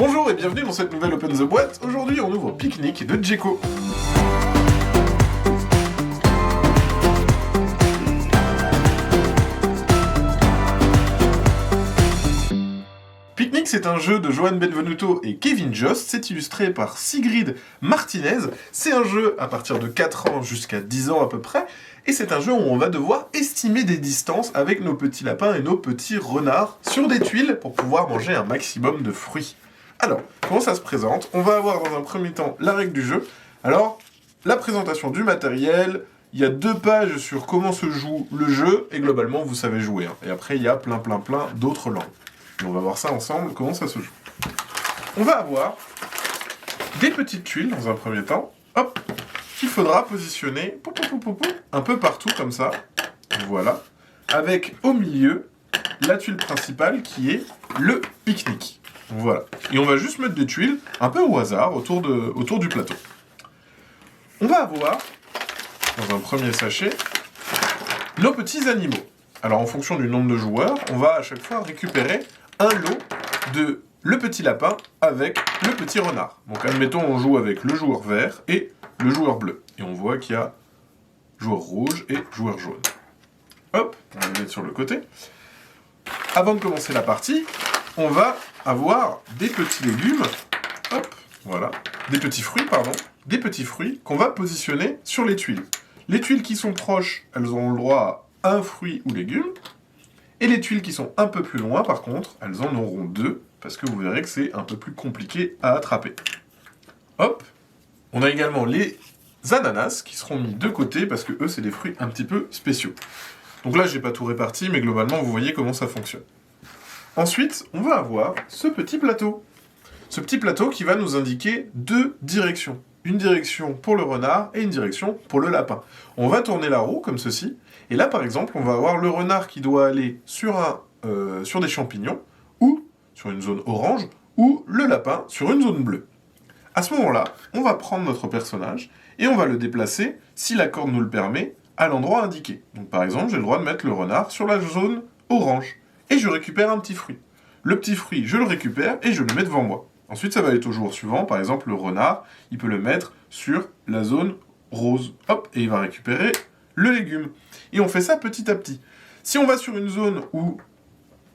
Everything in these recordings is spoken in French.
Bonjour et bienvenue dans cette nouvelle Open the Boîte. Aujourd'hui, on ouvre Picnic de Djeko. Picnic, c'est un jeu de Johan Benvenuto et Kevin Jost. C'est illustré par Sigrid Martinez. C'est un jeu à partir de 4 ans jusqu'à 10 ans à peu près. Et c'est un jeu où on va devoir estimer des distances avec nos petits lapins et nos petits renards sur des tuiles pour pouvoir manger un maximum de fruits. Alors, comment ça se présente? On va avoir dans un premier temps la règle du jeu. Alors, la présentation du matériel, il y a 2 pages sur comment se joue le jeu, et globalement, vous savez jouer. Et après, il y a plein d'autres langues. Et on va voir ça ensemble, comment ça se joue. On va avoir des petites tuiles dans un premier temps, hop, qu'il faudra positionner un peu partout comme ça. Voilà. Avec au milieu la tuile principale qui est le pique-nique. Voilà. Et on va juste mettre des tuiles un peu au hasard autour du plateau. On va avoir, dans un premier sachet, nos petits animaux. Alors en fonction du nombre de joueurs, on va à chaque fois récupérer un lot de le petit lapin avec le petit renard. Donc admettons on joue avec le joueur vert et le joueur bleu. Et on voit qu'il y a joueur rouge et joueur jaune. Hop, on va le mettre sur le côté. Avant de commencer la partie, on va avoir des petits légumes, hop, voilà, des petits fruits qu'on va positionner sur les tuiles. Les tuiles qui sont proches, elles auront le droit à un fruit ou légume, et les tuiles qui sont un peu plus loin, par contre, elles en auront 2, parce que vous verrez que c'est un peu plus compliqué à attraper. Hop, on a également les ananas qui seront mis de côté, parce que eux, c'est des fruits un petit peu spéciaux. Donc là, j'ai pas tout réparti, mais globalement, vous voyez comment ça fonctionne. Ensuite, on va avoir ce petit plateau. Ce petit plateau qui va nous indiquer 2 directions. Une direction pour le renard et une direction pour le lapin. On va tourner la roue comme ceci. Et là, par exemple, on va avoir le renard qui doit aller sur des champignons, ou sur une zone orange, ou le lapin sur une zone bleue. À ce moment-là, on va prendre notre personnage et on va le déplacer, si la corde nous le permet, à l'endroit indiqué. Donc par exemple, j'ai le droit de mettre le renard sur la zone orange. Et je récupère un petit fruit. Le petit fruit, je le récupère et je le mets devant moi. Ensuite, ça va être au joueur suivant. Par exemple, le renard, il peut le mettre sur la zone rose. Hop, et il va récupérer le légume. Et on fait ça petit à petit. Si on va sur une zone où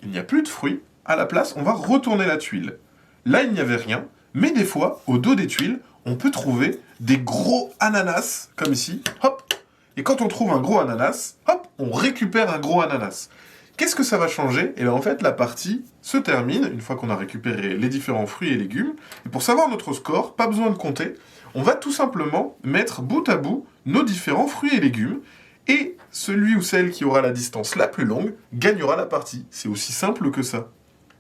il n'y a plus de fruits, à la place, on va retourner la tuile. Là, il n'y avait rien, mais des fois, au dos des tuiles, on peut trouver des gros ananas, comme ici. Hop. Et quand on trouve un gros ananas, hop, on récupère un gros ananas. Qu'est-ce que ça va changer? Et bien en fait, la partie se termine une fois qu'on a récupéré les différents fruits et légumes. Et pour savoir notre score, pas besoin de compter, on va tout simplement mettre bout à bout nos différents fruits et légumes. Et celui ou celle qui aura la distance la plus longue gagnera la partie. C'est aussi simple que ça.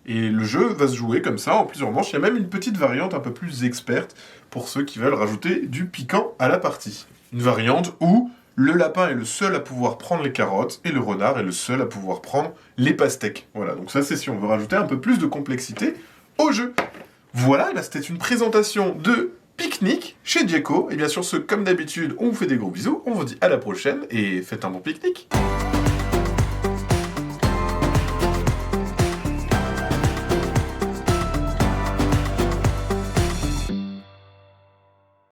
Et le jeu va se jouer comme ça en plusieurs manches. Il y a même une petite variante un peu plus experte pour ceux qui veulent rajouter du piquant à la partie. Une variante où le lapin est le seul à pouvoir prendre les carottes et le renard est le seul à pouvoir prendre les pastèques. Voilà, donc ça c'est si on veut rajouter un peu plus de complexité au jeu. Voilà, là c'était une présentation de Picnic chez Djeko. Et bien sûr, comme d'habitude, on vous fait des gros bisous, on vous dit à la prochaine et faites un bon pique-nique.